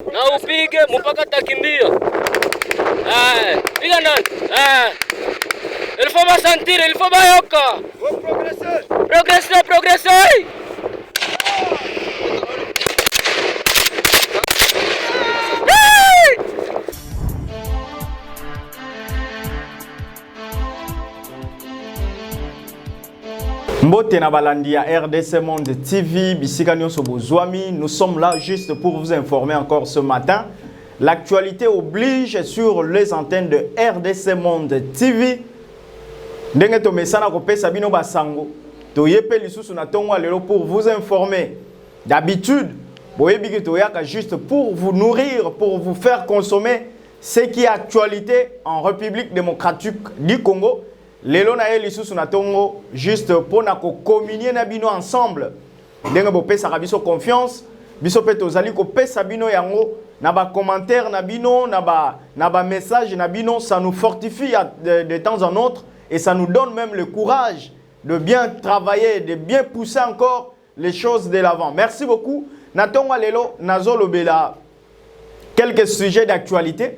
Na upige mpaka takimbia. Piga ndani. Il faut me sentir, il faut bayoka. Progresser, progresser. Mbote na balandi ya RDC Monde TV, bisika nyonso bozwami, nous sommes là juste pour vous informer encore ce matin. L'actualité oblige sur les antennes de RDC Monde TV. Ndenge to mesana ko pesa bino basango. To yepe lisusu na tongo lelo pour vous informer. D'habitude, boyebi ki to yaka juste pour vous nourrir, pour vous faire consommer ce qui est actualité en République démocratique du Congo. Lelo na ye lisusu na tongo juste pour na ko communier na bino ensemble. Ndenge bo pesa biso confiance, biso pe tozali ko pesa bino yango na ba commentaire na bino, na ba message na bino, ça nous fortifie de temps en autre et ça nous donne même le courage de bien travailler, de bien pousser encore les choses de l'avant. Merci beaucoup. Na tongo lelo nazolo bela quelques sujets d'actualité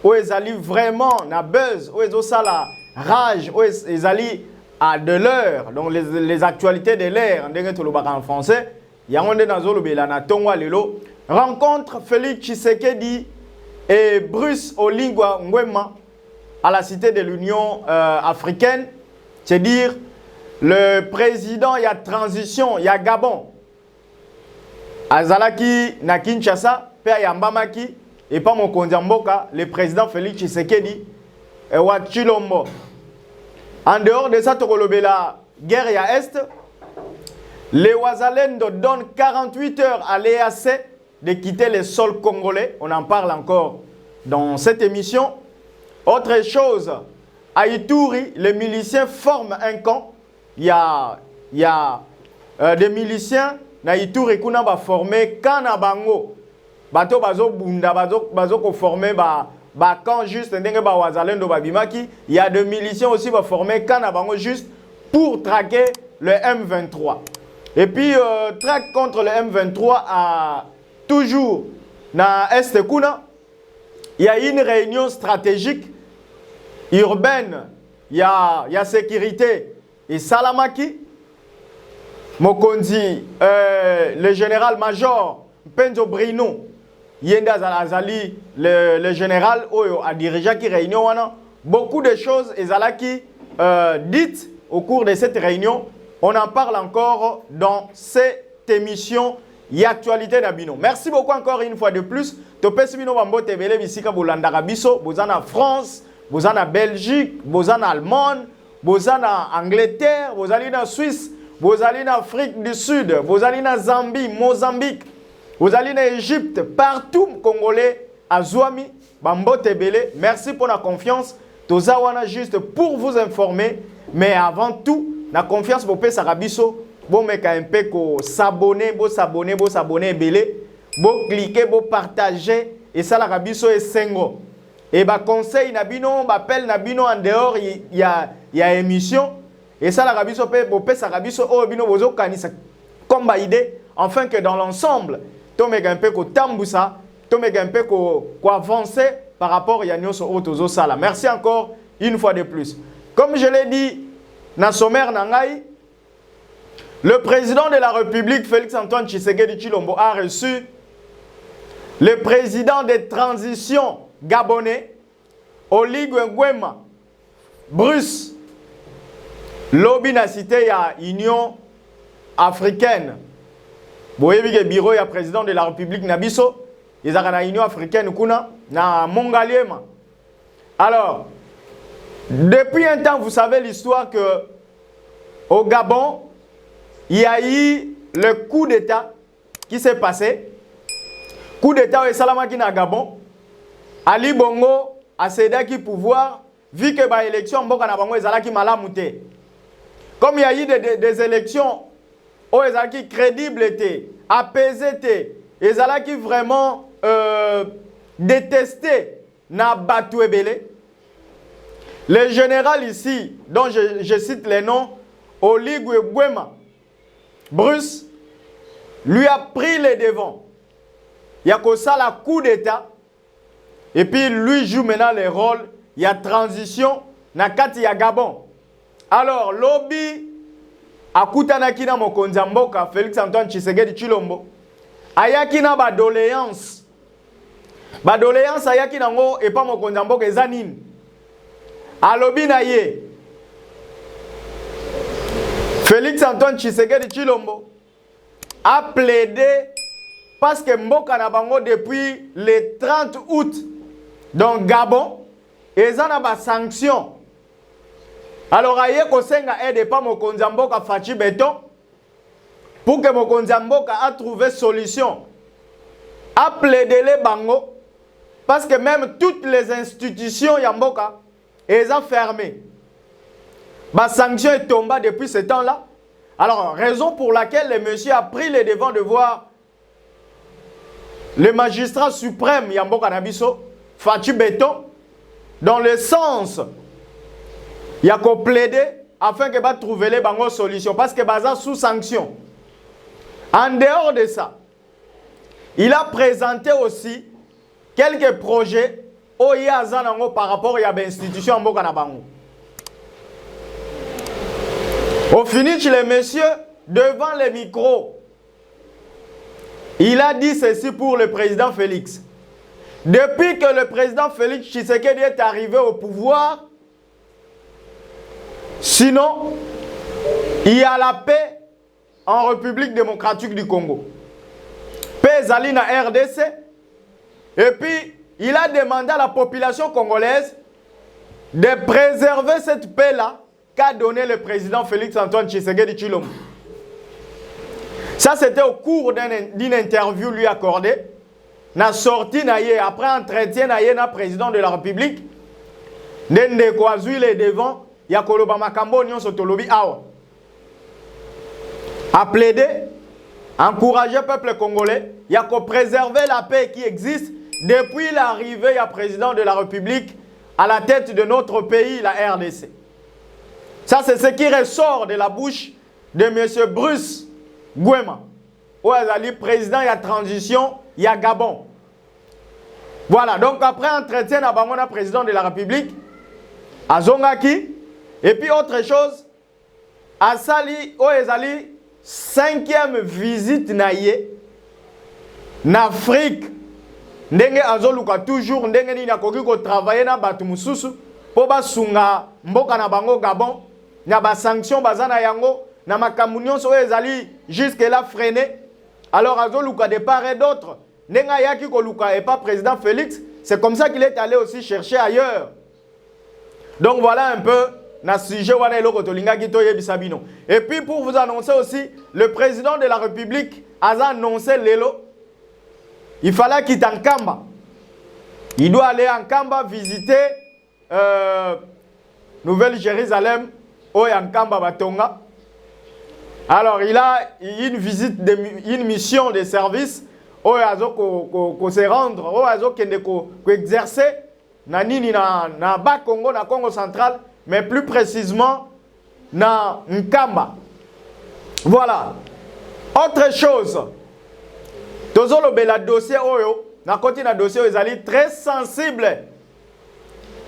où ezali vraiment na buzz, où ezo sala rage, où ezali à de l'heure, donc les actualités de l'heure, en français. Yangonde nazolo bela na tongwa lelo. Rencontre Félix Tshisekedi et Bruce Olingwa Nguema à la Cité de l'Union africaine. C'est-à-dire le président, il y a transition, il y a Gabon. Azalaki na Kinshasa, Père Yambamaki, et pas mon Kondiamboka, le président Félix Tshisekedi et Wachilombo. En dehors de ça, la guerre à Est, les Ouazalendo donnent 48 heures à l'EAC de quitter le sol congolais. On en parle encore dans cette émission. Autre chose, à Ituri, les miliciens forment un camp. Il y a des miliciens, na Ituri, qui ont formé Kanabango. Bato bazo bunda, bazo ko formé quand juste ndenge ba wazalendo babimaki, il y a des miliciens aussi va former Kanabango juste pour traquer le M23. Et puis traque contre le M23 à toujours na Est Kuna, il y a une réunion stratégique urbaine, il y a sécurité et Salamaki Mokonzi, le général-major Penzo Brino Yenda Azali, le général Oyo a dirigé qui réunion. Beaucoup de choses ezalaki dites au cours de cette réunion. On en parle encore dans cette émission Actualité Nabino. Merci beaucoup encore une fois de plus. Topesi bino bambo tebele bisika bolandaka biso, bozana France, bozana Belgique, bozana Allemagne, bozana Angleterre, bozali na Suisse, bozali na Afrique du Sud, bozali na Zambie, Mozambique. Vous allez en Égypte, partout, Congolais, à Zouami, Bambote Bele. Merci pour la confiance. Tozawana juste pour vous informer. Mais avant tout, la confiance pour Sarabiso. Bon, mais quand même, pour s'abonner, Bele. Bon, cliquer, bon, partager. Et ça, la Rabiso est singo. Et bah, conseil, Nabino, appel Nabino en dehors, il y a émission. Et ça, la Rabiso, pour Sarabiso, oh, Bino, Bozo, Kanisa, comme idée, afin que dans l'ensemble, tomega un peu ko tambusa, tomega un peu ko avancer par rapport à Yanyoso Otozo Sala. Merci encore une fois de plus. Comme je l'ai dit, na sommaire nangai, le président de la République, Félix-Antoine Tshisekedi Tshilombo, a reçu le président des transitions gabonais, Oligui Nguema, Bruce, lobby na cité ya Union africaine. Boyebi ke bureau ya président de la République Nabiso, ils ont la Union africaine kuna na Mongaliema. Alors, depuis un temps, vous savez l'histoire que au Gabon, il y a eu le coup d'État qui s'est passé. Coup d'État au Salamaki na Gabon. Ali Bongo a cédé qui pouvoir vu que ba élection mboka na bango ezalaki malamu te. Comme il y a eu des élections où ezalaki crédible te, apaisé te, ezalaki vraiment détesté na batu ebele. Le général ici, dont je cite les noms, Oligui Nguema, Bruce, lui a pris les devants. il y a que ça la coup d'état. Et puis lui joue maintenant le rôle, il y a transition, na kati ya Gabon. Alors, lobby, akutanaki na mokonzi ya mboka, Félix Antoine Tshisekedi Tshilombo, ayaki na badoléance. Badoléance ayaki nango et pas mokonzi ya mboka eza nini. Alobi na ye, Félix Antoine Tshisekedi Tshilombo a plaidé parce que mboka na bango depuis le 30 août, donc Gabon, ils ont des sanctions. Alors, aye kosenga aide pas mokonzi ya mboka Fachi Beton pour que mokonzi ya mboka a trouvé solution. A plaidé les bango parce que même toutes les institutions ya mboka elles ont fermé. La sanction est tombée depuis ce temps-là. Alors, raison pour laquelle le monsieur a pris le devant de voir le magistrat suprême Yamboka Nabiso, Fachi Beton, dans le sens, il y a qu'on plaider afin que va trouver les bango solutions parce que baza sous sanction. En dehors de ça, il a présenté aussi quelques projets par rapport à l'institution Yamboka Nabango. Au finish, le monsieur, devant les micros, il a dit ceci pour le président Félix. Depuis que le président Félix Tshisekedi est arrivé au pouvoir, sinon, il y a la paix en République démocratique du Congo. Paix Zali na RDC. Et puis, il a demandé à la population congolaise de préserver cette paix-là qu'a donné le président Félix Antoine Tshisekedi Tshilombo. Ça, c'était au cours d'une interview lui accordée. Na sorti na ye, après entretien na ye na président de la République. Nende ko azui le devant, ya koloba makambo nyonso tolobi awa. A plaidé, encourager le peuple congolais, ya ko préserver la paix qui existe depuis l'arrivée du président de la République à la tête de notre pays, la RDC. Ça, c'est ce qui ressort de la bouche de M. Bruce Nguema, où il est président de la transition, il y a Gabon. Voilà, donc après entretien, il y a président de la République, à Zongaki, et puis autre chose, à Sali, où il est 5e visite en Afrique. Ndenge azoluka toujours ndenge ni nakoki ko travailler na batu mususu po basunga mboka na bango Gabon na ba sanction bazana yango na makambo nyonso ezali jusque là freiné. Alors azoluka de part et d'autre ndenge yaki ko luka et pas président Félix, c'est comme ça qu'il est allé aussi chercher ailleurs. Donc voilà un peu na sujet wana eloko tolinga ki toyebisa bino. Et puis pour vous annoncer aussi, le président de la République a annoncé lelo. Il fallait qu'il en Kamba. Il doit aller en Kamba visiter Nouvelle-Jérusalem ou en Kamba Batonga. Alors il a une visite, une mission de service où il a se rendre, où il a exercer na Bas-Congo, na Congo central, mais plus précisément na Nkamba. Voilà. Autre chose. Tozolo bela dossier oyo, na côté na dossier ezali très sensible.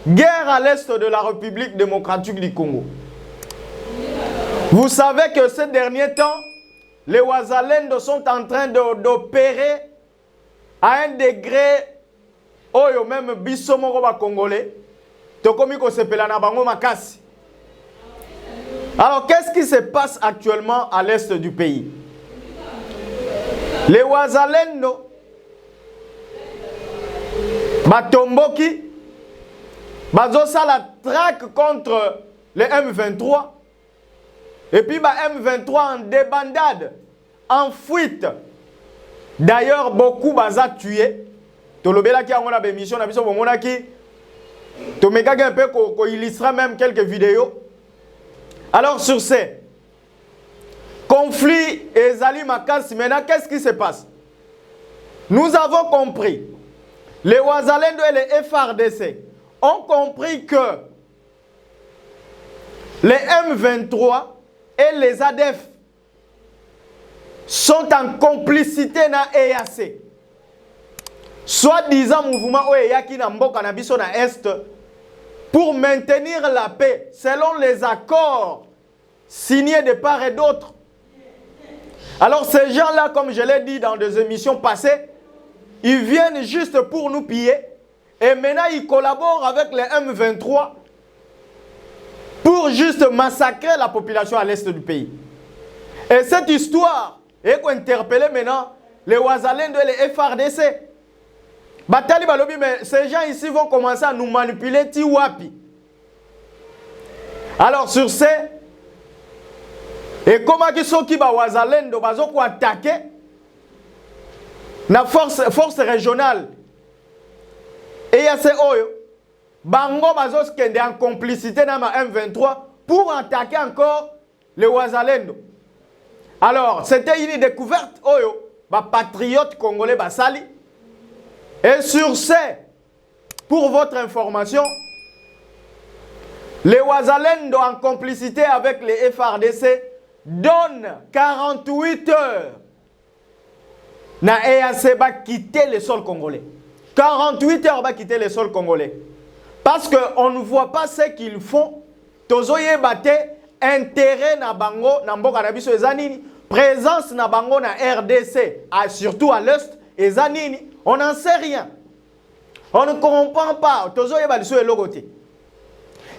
Guerre à l'est de la République démocratique du Congo. Vous savez que ces derniers temps, les Ouazalendo sont en train d'opérer à un degré oyo même biso moko ba congolais. Tokomi ko sepela na bango makasi. Alors qu'est-ce qui se passe actuellement à l'est du pays? Les Ouazalendo, Batomboki, Bazosa la traque contre les M23. Et puis M23 en débandade, en fuite. D'ailleurs, beaucoup baza tué. Tolobela qui a une émission, na biso bomona ki Tomeka un peu ko illustre même quelques vidéos. Alors sur ces conflit et Zali Makasi, maintenant, qu'est-ce qui se passe? Nous avons compris, les Ouazalendo et les FARDC ont compris que les M23 et les ADF sont en complicité dans EAC. Soi-disant mouvement Oyeyaki na mboka na biso na Est pour maintenir la paix selon les accords signés de part et d'autre. Alors ces gens-là, comme je l'ai dit dans des émissions passées, ils viennent juste pour nous piller et maintenant ils collaborent avec les M23 pour juste massacrer la population à l'Est du pays. Et cette histoire est interpellée maintenant les Ouazalendo et les FRDC. Batali balobi, mais ces gens ici vont commencer à nous manipuler tiwapi. Alors sur ce, et comment ils sont qui ba Ouazalendo bazoko attaquer na force régionale et ya se oyo bango bazos kende en complicité na ma M23 pour attaquer encore les Ouazalendo. Alors c'était une découverte oyo ba patriote congolais basali. Et sur ce, pour votre information, les Ouazalendo en complicité avec les FRDC donnent 48 heures na EAC va quitter le sol congolais. 48 heures va quitter le sol congolais. Parce qu'on ne voit pas ce qu'ils font. Tozoye bate intérêt na bango na mboka na biso ezanini, présence na bango na RDC, surtout à l'est ezanini. On n'en sait rien. On ne comprend pas.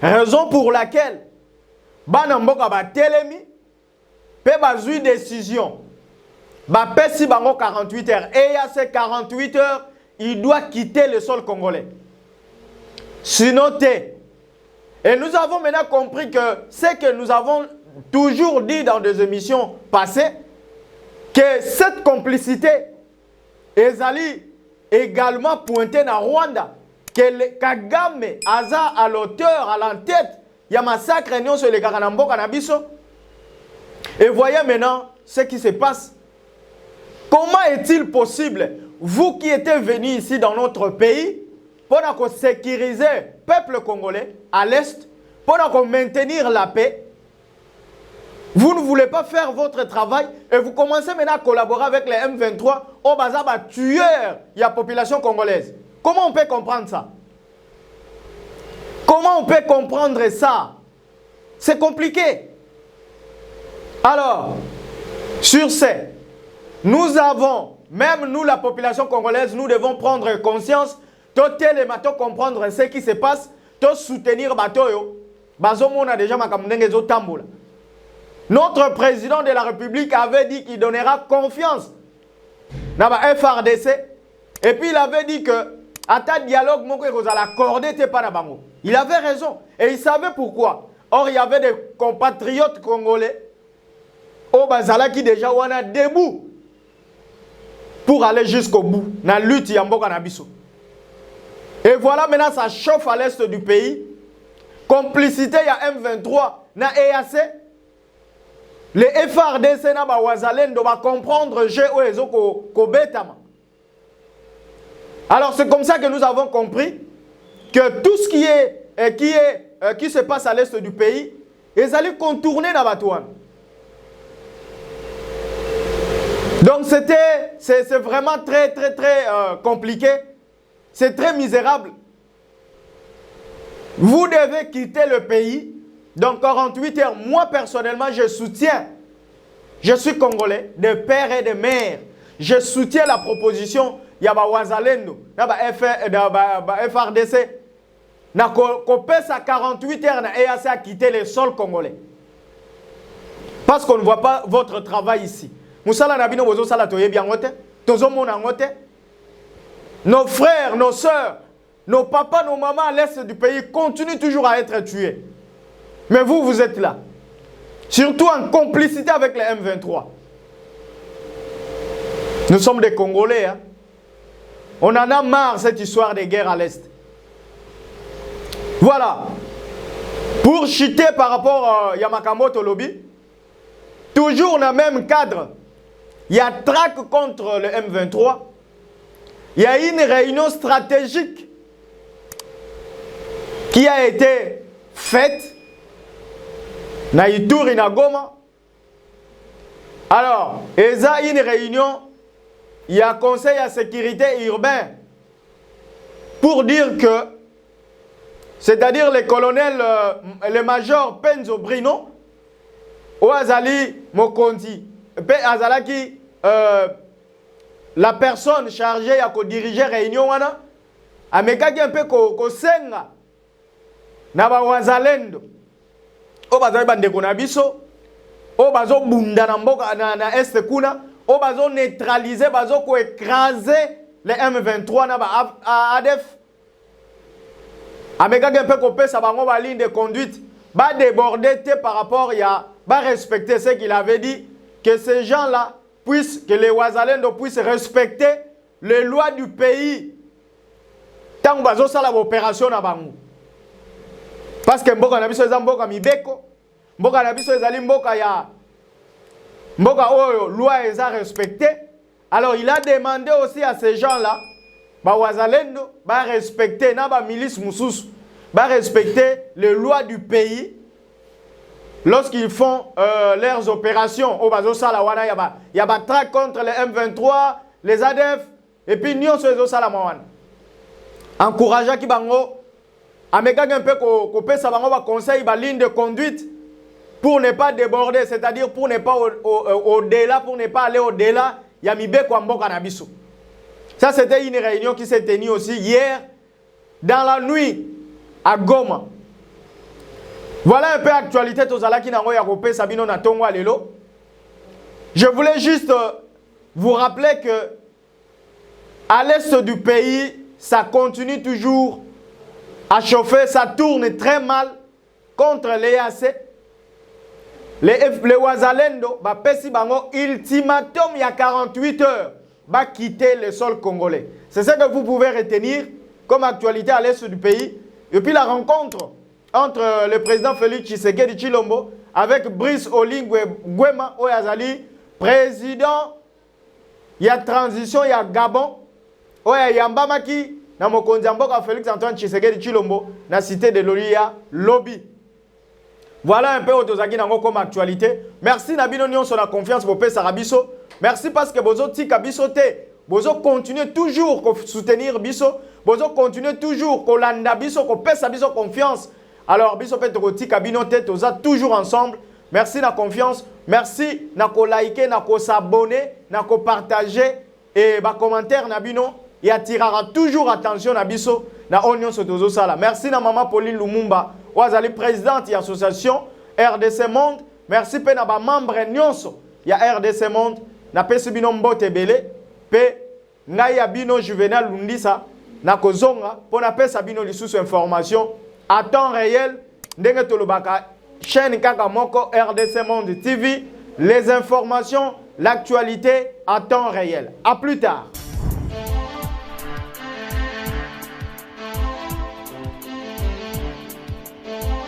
Raison pour laquelle Banamboka ba telemi pe bazui décision. Ba pesi bango 48 heures. Et il y a ces 48 heures, il doit quitter le sol congolais. Sinon, et nous avons maintenant compris que ce que nous avons toujours dit dans des émissions passées, que cette complicité ezali également pointé dans Rwanda, que Kagame Aza à l'auteur, à l'entête, il y a massacre sur les Karanambo Kanabiso. Et voyez maintenant ce qui se passe. Comment est-il possible, vous qui êtes venus ici dans notre pays, pour sécuriser le peuple congolais à l'Est, pour maintenir la paix, vous ne voulez pas faire votre travail et vous commencez maintenant à collaborer avec les M23 au bazaba tueur de la population congolaise. Comment on peut comprendre ça? Comment on peut comprendre ça? C'est compliqué. Alors, sur ce, nous avons, même nous la population congolaise, nous devons prendre conscience, totalement comprendre ce qui se passe, to soutenir Batoyo. Bazomo on a déjà makamundenge zo tambola. Notre président de la République avait dit qu'il donnera confiance dans la FRDC. Et puis il avait dit que à ta dialogue, il avait raison. Et il savait pourquoi. Or, il y avait des compatriotes congolais au Bazala qui déjà wana debout pour aller jusqu'au bout. Dans la lutte, Yamboka Nabiso. Et voilà, maintenant, ça chauffe à l'est du pays. Complicité, il y a M23, na EAC. Les FRDC na ba Ouazalendo va comprendre alors c'est comme ça que nous avons compris que tout ce qui se passe à l'est du pays, ils allaient contourner na Batouane. Donc c'est vraiment très compliqué, c'est très misérable. Vous devez quitter le pays. Donc 48 heures, moi personnellement, je soutiens. Je suis congolais, de père et de mère. Je soutiens la proposition Yaba Ouazalendo, Yaba FRDC. Na kopesa à 48 heures na EAC à quitter le sol congolais. Parce qu'on ne voit pas votre travail ici. Moussala Nabino Bozo Sala Toye Biangote, Tozo Monangote. Nos frères, nos sœurs, nos papas, nos mamans à l'est du pays continuent toujours à être tués. Mais vous, vous êtes là. Surtout en complicité avec les M23. Nous sommes des Congolais. Hein? On en a marre cette histoire des guerres à l'Est. Voilà. Pour chuter par rapport à Yamakamoto Lobby, toujours dans le même cadre, il y a traque contre le M23. Il y a une réunion stratégique qui a été faite na Ituri na Goma. Alors, il y a une réunion, il y a conseil à sécurité urbain pour dire que, c'est-à-dire le colonel, le major Penzo Brino, ou Azali Mokonzi, Azalaki, la personne chargée à diriger la réunion, a mekaki un peu ko senga na ba wazalendo o bazali bandeko na biso o bazo bunda na mboka na est kuna o bazo neutraliser bazo ko écraser les M23 na ba ADF a mekaki un peu ko pesa bango ba ligne de conduite ba déborder par rapport ya ba respecter ce qu'il avait dit que ces gens-là puissent que les wazalendo puissent respecter les lois du pays. Tant bazo sala opération na bango parce que mboka na biso eza mboka mibeko mboka na biso ezali mboka ya mboka oyo loi eza respectée. Alors il a demandé aussi à ces gens-là ba wazalendo ba respecter na ba milice mususu ba respecter les lois du pays lorsqu'ils font leurs opérations au bazo sala wana ya ba traque contre les M23 les ADF et puis nyonso ezo sala mwana encourageant qui bango amekaki un peu ko pesa bango ba conseil ba ligne de conduite pour ne pas déborder, c'est-à-dire pour ne pas au-delà, pour ne pas aller au-delà ya mibeko ya mboka na biso. Ça c'était une réunion qui s'est tenue aussi hier dans la nuit à Goma. Voilà un peu l'actualité tozalaki nango ya ko pesa bino na tongo lelo. Je voulais juste vous rappeler que à l'est du pays ça continue toujours à chauffer, ça tourne très mal contre les AC. Les Wazalendo, bah, pesi bango, ultimatum, il y a 48 heures, va quitter le sol congolais. C'est ce que vous pouvez retenir comme actualité à l'est du pays. Et puis la rencontre entre le président Félix Tshisekedi Tshilombo avec Brice Oligui Nguema Oyazali, président, il y a transition, il y a Gabon. Oya yambamaki na mokonzi mboka Félix Antoine Tshisekedi Tshilombo na cité de Lolia Lobby. Voilà un peu otozaki nango comme actualité. Merci na bino nyonso na confiance pour pesa rabiso. Merci parce que bozo tika biso te. Bozo continuer toujours ko soutenir biso, bozo continuer toujours ko landa biso ko pesa biso confiance. Alors biso pe to tika bino te toza toujours ensemble. Merci na confiance, merci na ko liker, na ko s'abonner, na ko partager et ba commentaire na bino. Il attirera toujours attention à biso na Onion Sotozo Sala. Merci na maman Pauline Lumumba, wazali présidente de l'association RDC Monde. Merci pe na ba membre nyonso ya RDC Monde na pesi bino mbote belé pe ngai ya bino Juvenal Lundisa na kozonga pour na pesa bino lisusu information à temps réel ndenge tolobaka chaîne kaka moko RDC Monde TV, les informations, l'actualité à temps réel. À plus tard.